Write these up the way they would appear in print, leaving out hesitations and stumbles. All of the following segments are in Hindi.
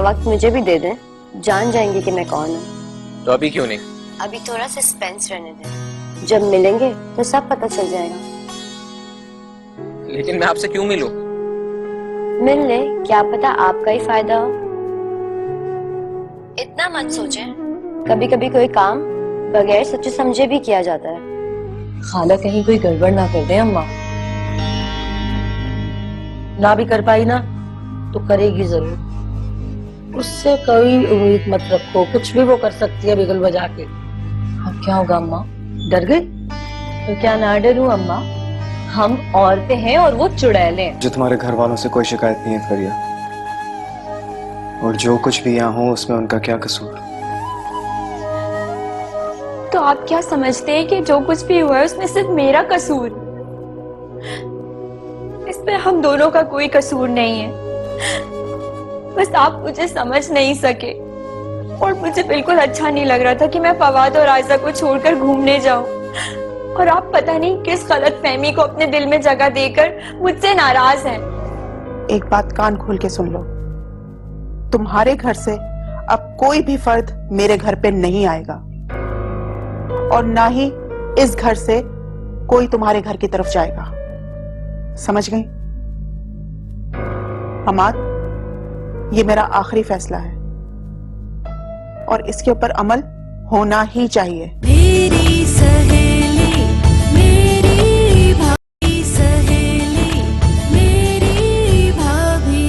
वक्त मुझे भी दे दें, जान जाएंगे कि मैं कौन हूँ। तो अभी क्यों नहीं? अभी थोड़ा सस्पेंस रहने दें, जब मिलेंगे तो सब पता चल जाएगा। लेकिन मैं आपसे क्यों मिलूं? मिल ले, क्या पता आपका ही फायदा हो। इतना मत सोचें, कभी कभी कोई काम बगैर सोचे समझे भी किया जाता है। खाला कहीं कोई गड़बड़ ना कर दे अम्मा। ना भी कर पाई ना तो करेगी जरूर। उससे कोई उम्मीद मत रखो, कुछ भी वो कर सकती है बिगल बजा के। अब क्या होगा अम्मा, डर गई? तो क्या ना डरूं अम्मा, हम औरतें हैं और वो चुड़ैलें हैं। जो तुम्हारे घर वालों से कोई शिकायत नहीं है फरिया, और जो कुछ भी यहाँ हो उसमें उनका क्या कसूर? तो आप क्या समझते हैं कि जो कुछ भी हुआ है उसमें सिर्फ मेरा कसूर? इसमें हम दोनों का कोई कसूर नहीं है। बस आप मुझे समझ नहीं सके और मुझे बिल्कुल अच्छा नहीं लग रहा था कि मैं फवाद और आयशा को छोड़कर घूमने जाऊं, और आप पता नहीं किस गलतफहमी को अपने दिल में जगह देकर मुझसे नाराज हैं। एक बात कान खोल के सुन लो, तुम्हारे घर से अब कोई भी फर्द मेरे घर पे नहीं आएगा, और ना ही इस घर से कोई तुम्हारे घर की तरफ जाएगा। समझ गई? हमाद, ये मेरा आखिरी फैसला है और इसके ऊपर अमल होना ही चाहिए। मेरी सहेली, मेरी भाभी सहेली, मेरी भाभी।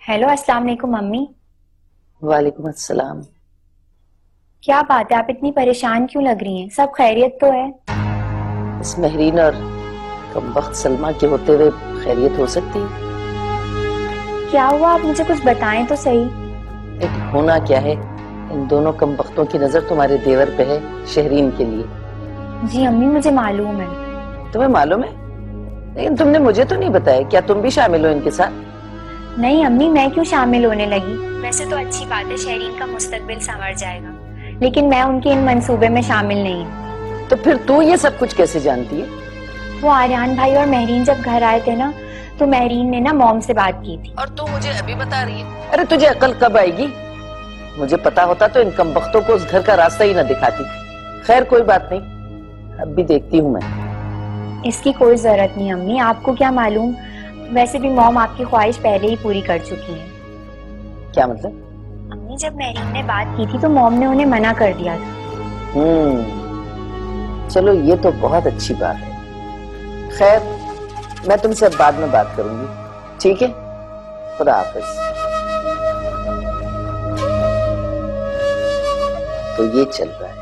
हेलो, अस्सलाम वालेकुम मम्मी। वालेकुम अस्सलाम। क्या बात है, आप इतनी परेशान क्यों लग रही हैं? सब खैरियत तो है? इस महरीन और कमबख्त सलमा के होते हुए खैरियत हो सकती है? क्या हुआ, आप मुझे कुछ बताएं तो सही। एक होना क्या है, इन दोनों कमबख्तों की नजर तुम्हारे देवर पे है, शहरीन के लिए। जी अम्मी, मुझे मालूम है। तुम्हें मालूम है, लेकिन तुमने मुझे तो नहीं बताया। क्या तुम भी शामिल हो इनके साथ? नहीं अम्मी, मैं क्यों शामिल होने लगी? वैसे तो अच्छी बात है, शहरीन का मुस्तकबिल संवर जाएगा, लेकिन मैं उनके इन मंसूबे में शामिल नहीं हूँ। तो फिर तू ये सब कुछ कैसे जानती है? वो आर्यान भाई और महरीन जब घर आए थे ना, तो महरीन ने ना मॉम से बात की थी। और तू मुझे अभी बता रही है? अरे तुझे अकल कब आएगी? मुझे पता होता तो इन कमबख्तों को उस घर का रास्ता ही न दिखाती। खैर कोई बात नहीं, अब भी देखती हूँ मैं। इसकी कोई जरूरत नहीं अम्मी, आपको क्या मालूम, वैसे भी मॉम आपकी ख्वाहिश पहले ही पूरी कर चुकी है। क्या मतलब? अम्मी, जब महरीन ने बात की थी तो मॉम ने उन्हें मना कर दिया था। चलो ये तो बहुत अच्छी बात है। खैर मैं तुमसे अब बाद में बात करूंगी, ठीक है? खुदा हाफिज। तो ये चल रहा है।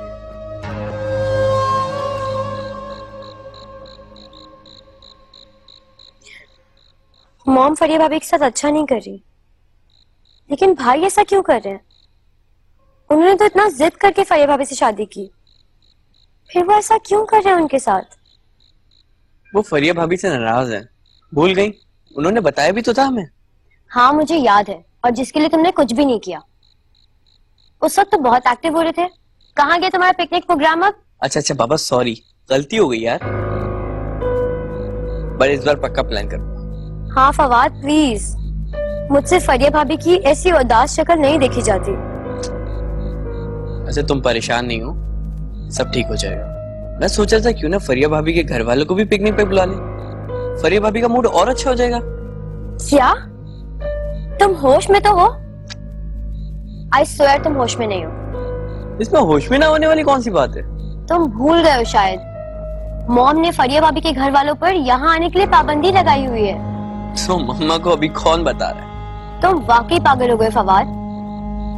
मॉम फरिया भाभी के साथ अच्छा नहीं कर रही, लेकिन भाई ऐसा क्यों कर रहे हैं? उन्होंने तो इतना जिद करके फरिया भाभी से शादी की, फिर वो ऐसा क्यों कर रहे हैं उनके साथ? वो फरिया भाभी से नाराज है। भूल गई? उन्होंने बताया भी तो था हमें। हाँ मुझे याद है, और जिसके लिए तुमने कुछ भी नहीं किया। उस वक्त तो बहुत एक्टिव हो रहे थे। कहाँ गया तुम्हारा पिकनिक प्रोग्राम अब? अच्छा बाबा, सॉरी, गलती हो गई यार। पर इस बार पक्का प्लान कर। हाँ फवाद प्लीज, मुझसे फरिया भाभी की ऐसी उदास शक्ल नहीं देखी जाती। अच्छा तुम परेशान नहीं हो, सब ठीक हो जाएगा। मैं सोचा था क्यों ना फरिया भाभी के घर वालों को भी पिकनिक पे बुला ले, फरिया भाभी का मूड और अच्छा हो जाएगा। क्या तुम होश में तो हो? आई स्वेयर तुम होश में नहीं हो। इसमें होश में ना होने वाली कौन सी बात है? तुम भूल गए हो शायद, मॉम ने फरिया भाभी के घर वालों पर यहाँ आने के लिए पाबंदी लगाई हुई है। तो मम्मा को अभी कौन बता रहा है? तुम वाकई पागल हो गए फवाद।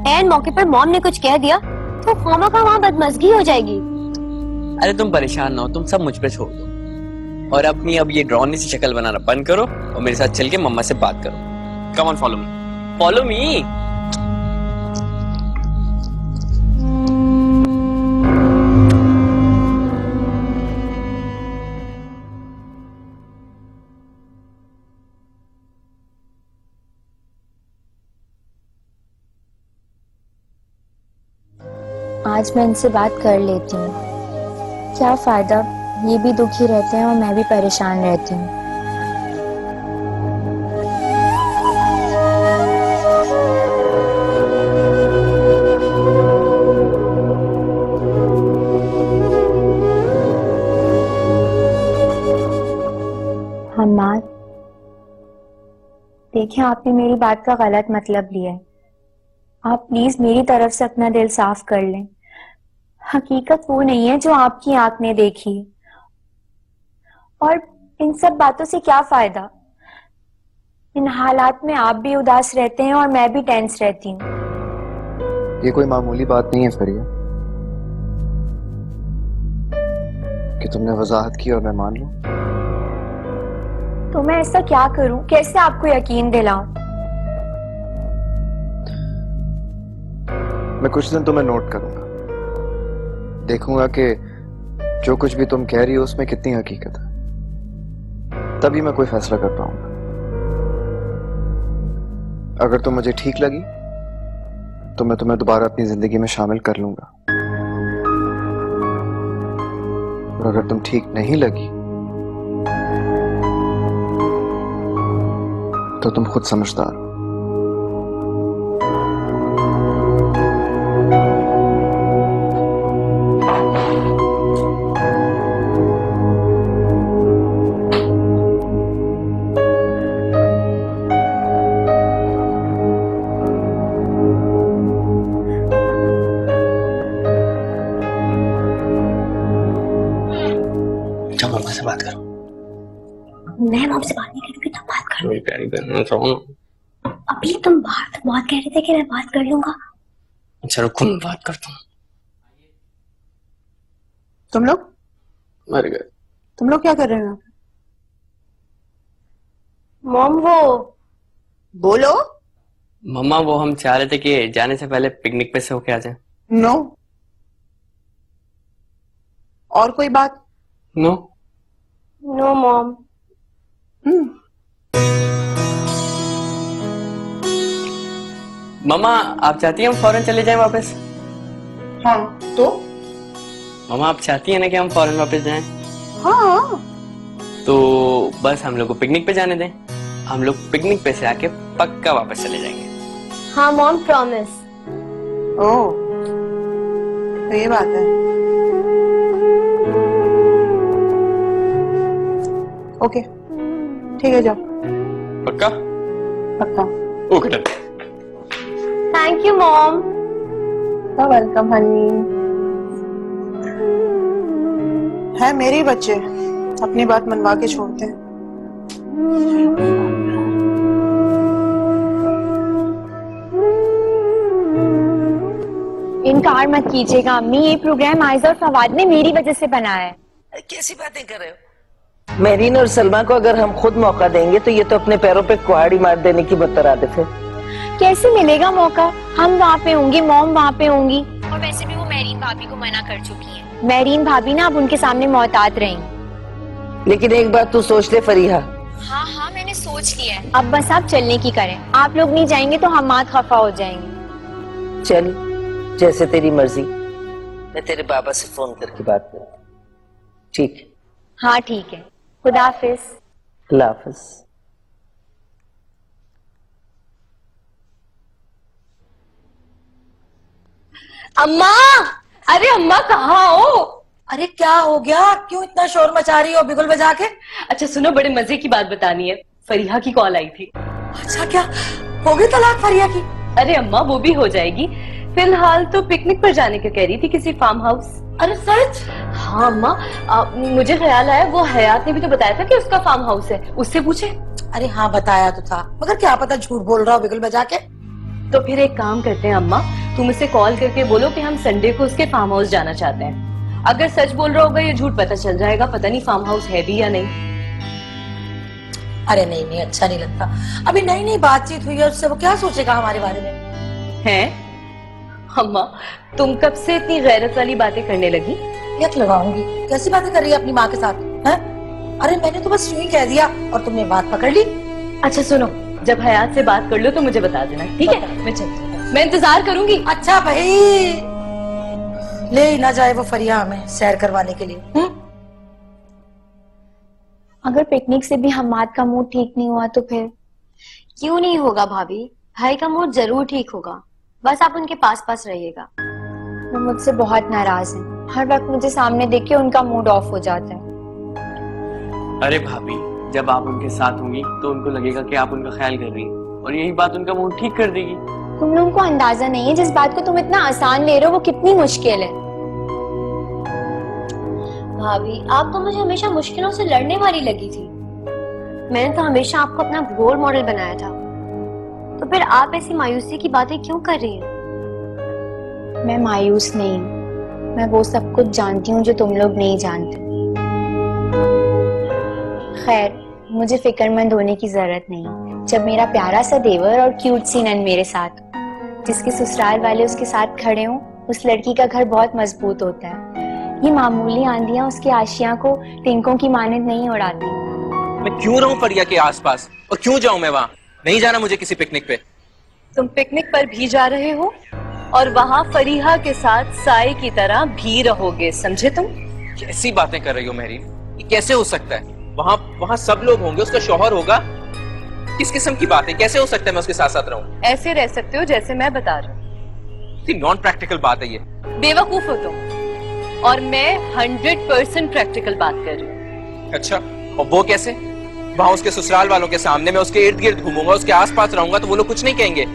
एन मौके पर मॉम ने कुछ कह दिया तो खामखा वहाँ बदमज़गी हो जाएगी। अरे तुम परेशान ना हो, तुम सब मुझ पे छोड़ दो और अपनी अब ये ड्रॉनी सी शक्ल बनाना बंद करो और मेरे साथ चल के मम्मा से बात करो। Come on, follow me, follow me. आज मैं इनसे बात कर लेती हूँ। क्या फायदा, ये भी दुखी रहते हैं और मैं भी परेशान रहती हूँ। अम्मा, देखिए आपने मेरी बात का गलत मतलब लिया है। आप प्लीज मेरी तरफ से अपना दिल साफ कर लें। हकीकत वो नहीं है जो आपकी आंख ने देखी। और इन सब बातों से क्या फायदा? इन हालात में आप भी उदास रहते हैं और मैं भी टेंस रहती हूँ। ये कोई मामूली बात नहीं है फरिया कि तुमने वजाहत की और मैं मान लूं। तो मैं ऐसा क्या करूं? कैसे आपको यकीन दिलाऊं? मैं कुछ दिन तुम्हें नोट करूंगा, देखूंगा कि जो कुछ भी तुम कह रही हो उसमें कितनी हकीकत है, तभी मैं कोई फैसला कर पाऊंगा। अगर तुम मुझे ठीक लगी तो मैं तुम्हें दोबारा अपनी जिंदगी में शामिल कर लूंगा, और अगर तुम ठीक नहीं लगी तो तुम खुद समझदार हो। जाओ मम्मा से बात करो। मैं मॉम से बात नहीं करूंगी, तुम बात करो। मेरी प्यारी बहन, जाओ। अभी तुम बाहर तो बहुत कह रहे थे कि मैं बात कर लूंगा। अच्छा रुको, मैं बात करता हूँ। तुम लोग मर गए। तुम लोग क्या कर रहे हो? मॉम वो बोलो। मम्मा वो हम चाह रहे थे कि जाने से पहले पिकनिक पे से होके आ जाए। नो। और कोई बात? नो। No mom. मम्मा आप चाहती हैं हम फौरन चले जाएं वापस? हाँ तो? मम्मा आप चाहती हैं ना कि हम फौरन वापस जाएं? हाँ। तो बस हम लोग को पिकनिक पे जाने दें। हम लोग पिकनिक पे से आके पक्का वापस चले जाएंगे। हाँ मॉम, प्रॉमिस। ओह, तो ये बात है। ओके ठीक है, जाओ। पक्का? पक्का। Okay done. Thank you mom. Welcome Honey. है मेरे ही बच्चे, अपनी बात मनवा के छोड़ते हैं। इनकार मत कीजिएगा अम्मी, ये प्रोग्राम आयजा और फवाद ने मेरी वजह से बनाया है। कैसी बातें कर रहे हो? मेरीन और सलमा को अगर हम खुद मौका देंगे तो ये तो अपने पैरों पे कुहाड़ी मार देने की मुतरादिफ है। कैसे मिलेगा मौका? हम वहाँ पे होंगी, मॉम वहाँ पे होंगी, और वैसे भी वो मेरीन भाभी को मना कर चुकी है। मेरीन भाभी ना अब उनके सामने मोहतात रहेंगी। लेकिन एक बात तू सोच ले फरीहा। हाँ हाँ मैंने सोच लिया है। अब बस आप चलने की करें। आप लोग नहीं जाएंगे तो हम मात खफा हो जाएंगे। चल जैसे तेरी मर्जी। मैं तेरे बाबा से फोन करके बात करूँ। ठीक है? हाँ ठीक है। खुदा हाफिज। अल्लाह हाफिज। अम्मा, अरे अम्मा कहाँ हो? अरे क्या हो गया? क्यों इतना शोर मचा रही हो बिगुल बजा के? अच्छा सुनो, बड़े मजे की बात बतानी है। फरीहा की कॉल आई थी। अच्छा, क्या हो गई तलाक फरिया की? अरे अम्मा वो भी हो जाएगी, फिलहाल तो पिकनिक पर जाने का कह रही थी, किसी फार्म हाउस। अरे सच? हाँ अम्मा, मुझे ख्याल आया वो हयात ने भी तो बताया था कि उसका फार्म हाउस है, उससे पूछे। अरे हाँ बताया तो था, मगर क्या पता झूठ बोल रहा हो बिगुल बजा के। तो फिर एक काम करते हैं अम्मा, तुम उसे कॉल करके बोलो कि हम संडे को उसके फार्म हाउस जाना चाहते हैं। अगर सच बोल रहा होगा ये झूठ पता चल जाएगा, पता नहीं फार्म हाउस है भी या नहीं। अरे नहीं नहीं, अच्छा नहीं लगता। अभी नई नई बातचीत हुई है उससे, वो क्या सोचेगा हमारे बारे में? हैं? अम्मा तुम कब से इतनी गैरत वाली बातें करने लगी? यक लगाऊंगी। कैसी बातें कर रही है अपनी माँ के साथ? हैं? अरे मैंने तो बस यूं ही कह दिया और तुमने बात पकड़ ली। अच्छा सुनो, जब हयात से बात कर लो तो मुझे बता देना, ठीक है? मैं चलती हूँ, मैं इंतजार करूंगी। अच्छा भाई। ले ही ना जाए वो फरिया हमें सैर करवाने के लिए। अगर पिकनिक से भी हमाद का मूड ठीक नहीं हुआ तो फिर? क्यों नहीं होगा भाभी, भाई का मूड जरूर ठीक होगा, बस आप उनके पास पास रहिएगा। वो मुझसे बहुत नाराज हैं। हर वक्त मुझे सामने देख के उनका मूड ऑफ हो जाता है। अरे भाभी, जब आप उनके साथ होंगी तो उनको लगेगा कि आप उनका ख्याल कर रही हैं और यही बात उनका मूड ठीक कर देगी। तुम लोगों को अंदाजा नहीं है जिस बात को तुम इतना आसान ले रहे हो वो कितनी मुश्किल है। भाभी, आप तो मुझे हमेशा मुश्किलों से लड़ने वाली लगी थी। मैंने तो हमेशा आपको अपना रोल मॉडल बनाया था, तो फिर आप ऐसी मायूसी की बातें क्यों कर रही हैं? मैं मायूस नहीं हूँ, मैं वो सब कुछ जानती हूँ जो तुम लोग नहीं जानते। खैर, मुझे फिक्रमंद होने की जरूरत नहीं। जब मेरा प्यारा सा देवर और क्यूट सी नन मेरे साथ, जिसके ससुराल वाले उसके साथ खड़े हों, उस लड़की का घर बहुत मजबूत होता है। ये मामूली आंधियां उसके आशियां को तिनकों की मानद नहीं उड़ाती। मैं क्यों रहूं फरिया के आसपास और क्यों जाऊं मैं वहां? नहीं जाना मुझे किसी पिकनिक पे। तुम पिकनिक पर भी जा रहे हो और वहाँ फरीहा के साथ साए की तरह भी रहोगे, समझे तुम? कैसी बातें कर रही हो मेहरीन? ये कैसे हो सकता है? वहाँ सब लोग होंगे, उसका शौहर होगा। किस किस्म की बात है? कैसे हो सकता है मैं उसके साथ साथ रहूं? ऐसे रह सकते हो जैसे मैं बता रही हूँ। नॉन प्रैक्टिकल बात है ये। बेवकूफ हो तुम, और मैं 100% प्रैक्टिकल बात कर रही हूँ। अच्छा, और वो कैसे? वहाँ उसके ससुराल वालों के सामने मैं उसके इर्द गिर्द घूमूंगा, उसके आसपास रहूंगा तो वो लोग कुछ नहीं कहेंगे?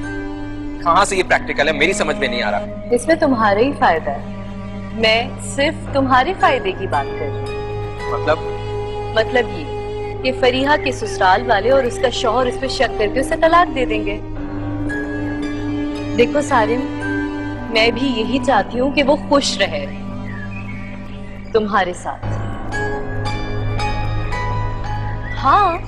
कहाँ से ये प्रैक्टिकल है? मेरी समझ में नहीं आ रहा। इसमें तुम्हारा ही फायदा है। मैं सिर्फ तुम्हारे फायदे की बात कर रही हूँ। मतलब ये कि फरीहा के ससुराल वाले और उसका शौहर इस पे शक करके उसे तलाक दे देंगे। देखो सारिम, मैं भी यही चाहती हूँ कि वो खुश रहे तुम्हारे साथ। हाँ,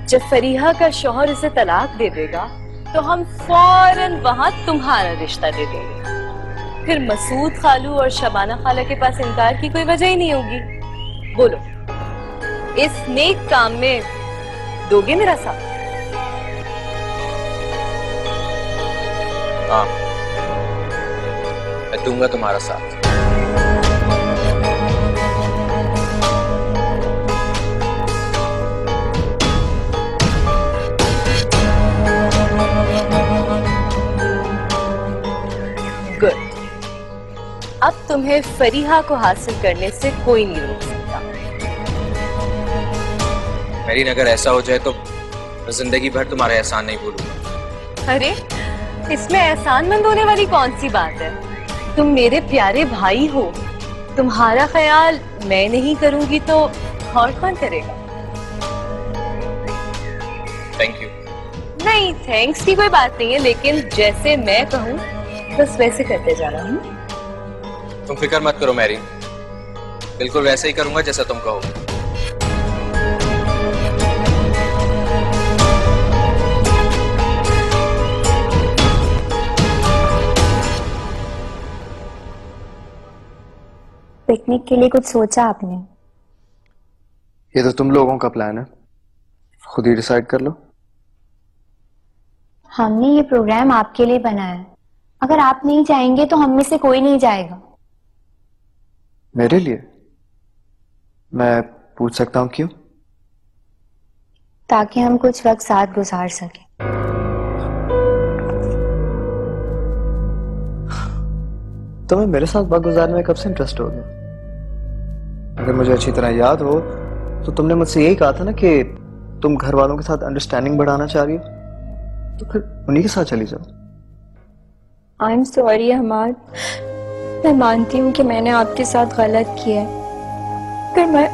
जब फरीहा का शौहर उसे तलाक दे देगा तो हम फौरन वहां तुम्हारा रिश्ता दे देंगे। फिर मसूद खालू और शबाना खाला के पास इनकार की कोई वजह ही नहीं होगी। बोलो, इस नेक काम में दोगे मेरा साथ? हाँ, मैं दूंगा तुम्हारा साथ। गुड। अब तुम्हें फरीहा को हासिल करने से कोई नहीं रोक सकता। मेरी अगर ऐसा हो जाए तो मैं जिंदगी भर तुम्हारा एहसान नहीं भूलूंगा। अरे, इसमें एहसानमंद होने वाली कौन सी बात है? तुम मेरे प्यारे भाई हो, तुम्हारा ख्याल मैं नहीं करूंगी तो और कौन करेगा? Thank you. नहीं, थैंक्स की कोई बात नहीं है, लेकिन जैसे मैं कहूँ बस वैसे करते जाना। तुम फिक्र मत करो मैरी, बिल्कुल वैसे ही करूंगा जैसा तुम कहो। पिकनिक के लिए कुछ सोचा आपने? ये तो तुम लोगों का प्लान है, खुद ही डिसाइड कर लो। हमने ये प्रोग्राम आपके लिए बनाया है। अगर आप नहीं जाएंगे तो हम में से कोई नहीं जाएगा। मेरे लिए? मैं पूछ सकता हूँ क्यों? ताकि हम कुछ वक्त साथ गुजार सकें। तुम्हें मेरे साथ वक्त गुजारने में कब से इंटरेस्ट हो गया? अगर मुझे अच्छी तरह याद हो तो तुमने मुझसे यही कहा था ना कि तुम घर वालों के साथ अंडरस्टैंडिंग बढ़ाना चाह रही हो, तो फिर उन्हीं के साथ चली जाओ। आई एम सॉरी हमाद, मैं मानती हूँ कि मैंने आपके साथ गलत किया है, पर मैं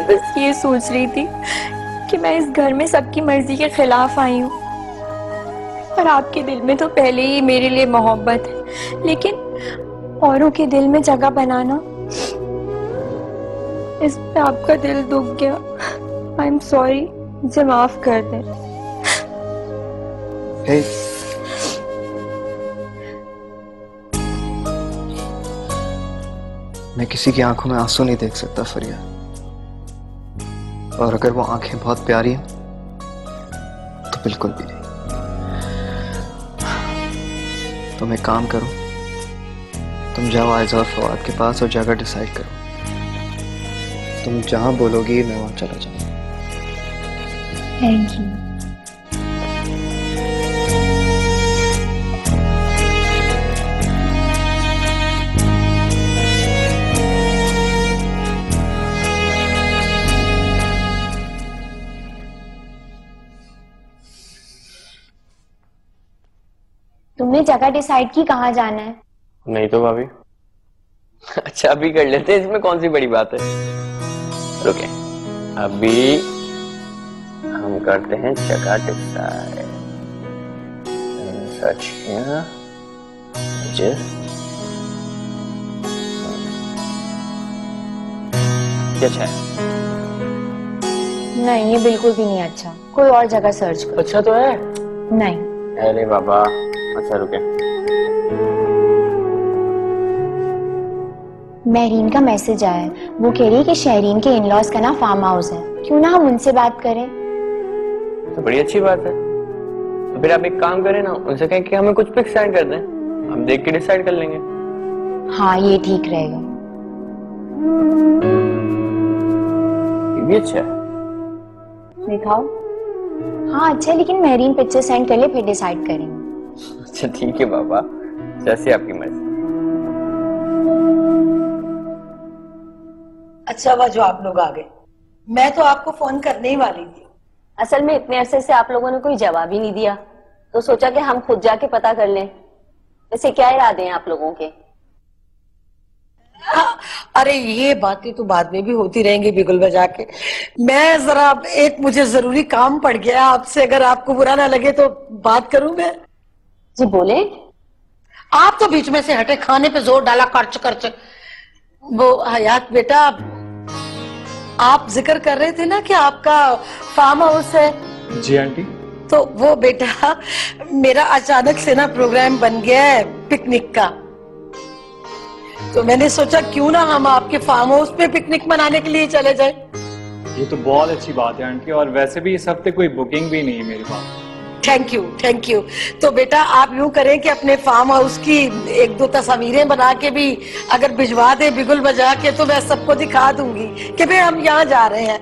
बस ये सोच रही थी कि मैं इस घर में सबकी मर्जी के खिलाफ आई हूँ और आपके दिल में तो पहले ही मेरे लिए मोहब्बत है, लेकिन औरों के दिल में जगह बनाना, इस पे आपका दिल दुख गया। आई एम सॉरी, मुझे माफ कर दें। हे, मैं किसी की आंखों में आंसू नहीं देख सकता फरिया, और अगर वो आंखें बहुत प्यारी हैं तो बिल्कुल भी नहीं। तुम एक काम करो, तुम जाओ आयजा और फवाद के पास और जगह डिसाइड करो। तुम जहां बोलोगी मैं वहां चला जाऊंगा। Thank you. तुमने जगह डिसाइड की कहाँ जाना है? नहीं तो भाभी। अच्छा अभी कर लेते हैं, इसमें कौन सी बड़ी बात है। रुके, अभी हम करते हैं जगह डिसाइड। सर्च किया अच्छा है। नहीं, ये बिल्कुल भी नहीं अच्छा। कोई और जगह सर्च करो। अच्छा तो है। नहीं। अरे बाबा, अच्छा रुके। महरीन का मैसेज आया है। वो कह रही है कि शहरीन के इन-लॉज का ना फार्म हाउस है, क्यों ना हम उनसे बात करें। तो बड़ी अच्छी बात है। तो फिर आप एक काम करें ना, उनसे कहें कि हमें कुछ पिक्स सेंड कर दें, हम देख के डिसाइड कर लेंगे। हाँ, ये ठीक रहेगा। ये भी अच्छा है। दिखाओ। हाँ अच्छा है, लेकिन महरीन पिक्चर सेंड कर ले, फिर डिसाइड करेंगे। अच्छा ठीक है बाबा, जैसे आपकी मर्जी। अच्छा हुआ जो आप लोग आ गए, मैं तो आपको फोन करने ही वाली थी। असल में इतने अरसे से आप लोगों ने कोई जवाब ही नहीं दिया, तो सोचा कि हम खुद जाके पता कर लें। वैसे क्या इरादे हैं आप लोगों के? अरे ये बातें तो बाद में भी होती रहेंगी बिगुल बजा के। मैं जरा एक मुझे जरूरी काम पड़ गया आपसे, अगर आपको बुरा ना लगे तो बात करूं मैं? जी बोले। आप तो बीच में से हटे, खाने पे जोर डाला खर्च खर्च। वो हयात बेटा, आप जिक्र कर रहे थे ना कि आपका फार्म हाउस है। जी आंटी। तो वो बेटा मेरा अचानक से ना प्रोग्राम बन गया है पिकनिक का, तो मैंने सोचा क्यों ना हम आपके फार्म हाउस पे पिकनिक मनाने के लिए चले जाएं। ये तो बहुत अच्छी बात है आंटी, और वैसे भी इस हफ्ते कोई बुकिंग भी नहीं है मेरे पास। Thank you thank you. तो बेटा आप यूं करें कि अपने फार्म हाउस की एक दो तस्वीरें बना के भी अगर भिजवा दे बिगुल बजा के, तो मैं सबको दिखा दूंगी कि भाई हम यहाँ जा रहे हैं।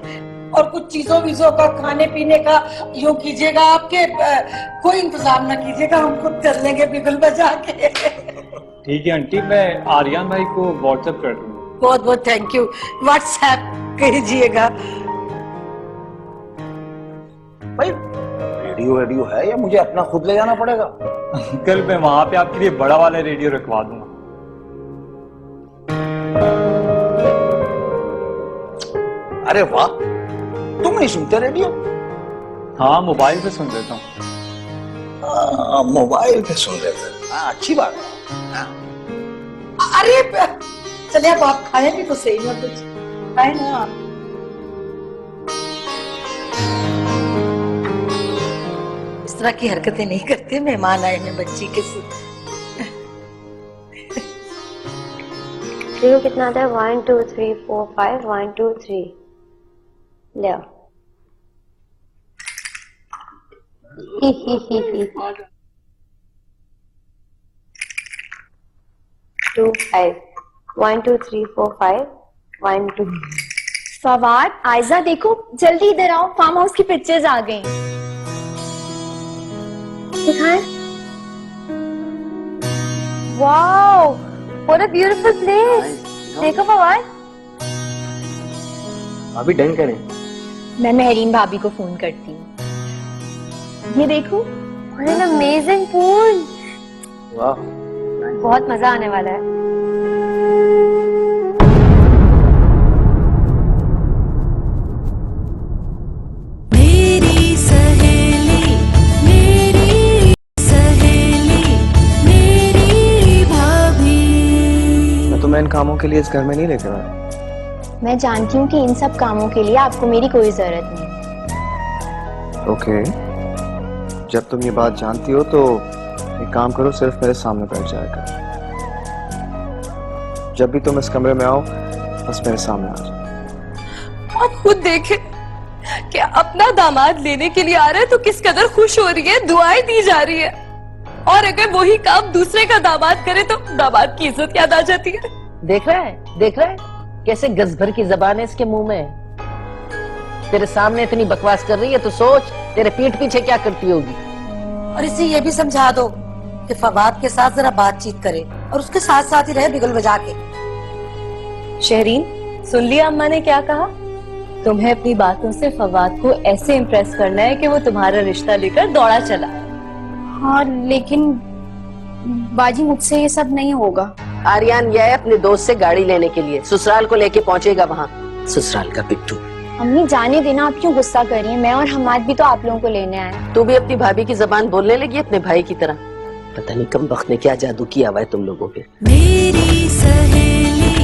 और कुछ चीजों वीजों का, खाने पीने का यूं कीजिएगा, आपके कोई इंतजाम ना कीजिएगा, हम खुद कर लेंगे बिगुल बजा के। ठीक है आंटी, मैं आर्यन भाई को व्हाट्सएप कर दूंगा। बहुत बहुत थैंक यू। व्हाट्सएप कीजिएगा। भाई रेडियो है या मुझे अपना खुद ले जाना पड़ेगा? कल मैं वहां पे आपके लिए बड़ा वाला रेडियो रखवा दूंगा। अरे वाह, तुम नहीं सुनते रेडियो? हाँ, मोबाइल पे सुन लेता हूँ। मोबाइल पे सुन लेते? हाँ, अच्छी बात है। अरे चलिए अब आप खाए भी तो सही ना, कुछ खाए ना आप। इस तरह की हरकतें नहीं करते, मेहमान आए हैं बच्ची के साथ। देखो कितना आता है, 1 2 3 4 5 1 2 3। ले आओ। 2 5 1 2 3 4 5 1 2। फवाद, आयजा देखो, जल्दी इधर आओ, फार्म हाउस की पिक्चर्स आ गई। दिखाएं। Wow, what a beautiful place. देखो फवाद। अभी डन करें। मैं महरीन भाभी को फोन करती हूँ। ये देखो, व्हाट एन अमेजिंग पूल। वाह, बहुत मजा आने वाला है। मेरी सहेली मेरी भाभी। मैं तुम्हें इन कामों के लिए इस घर में नहीं लेकर आया। मैं जानती हूँ कि इन सब कामों के लिए आपको मेरी कोई जरूरत नहीं। ओके, जब तुम ये बात जानती हो तो एक काम करो, सिर्फ मेरे सामने बैठ जाया करो। जब भी तुम इस कमरे में आओ बस मेरे सामने आ जाओ। आप खुद देखें कि अपना दामाद लेने के लिए आ रहा है तो किस कदर खुश हो रही है, दुआएं दी जा रही है। और अगर वही काम दूसरे का दामाद करे तो दामाद की इज्जत याद आ जाती है। देख रहा है कैसे गज भर की जबान है इसके मुंह में। तेरे सामने इतनी बकवास कर रही है तो सोच तेरे पीठ पीछे क्या करती होगी। और इसे ये भी समझा दो कि फवाद के साथ जरा बातचीत करे और उसके साथ साथ ही रहे बिगल बजा के। शहरीन, सुन लिया अम्मा ने क्या कहा? तुम्हें अपनी बातों से फवाद को ऐसे इम्प्रेस करना है कि वो तुम्हारा रिश्ता लेकर दौड़ा चला। हाँ लेकिन बाजी मुझसे ये सब नहीं होगा। आर्यन गया है अपने दोस्त से गाड़ी लेने के लिए, ससुराल को लेके पहुंचेगा वहाँ। ससुराल का बिट्टू। अम्मी जाने देना, आप क्यों गुस्सा कर रही हैं? मैं और हमाद भी तो आप लोगों को लेने आए। तू भी अपनी भाभी की जबान बोलने लगी अपने भाई की तरह। पता नहीं कम वक्त ने क्या जादू किया हुआ है तुम लोगों पे। मेरी सहेली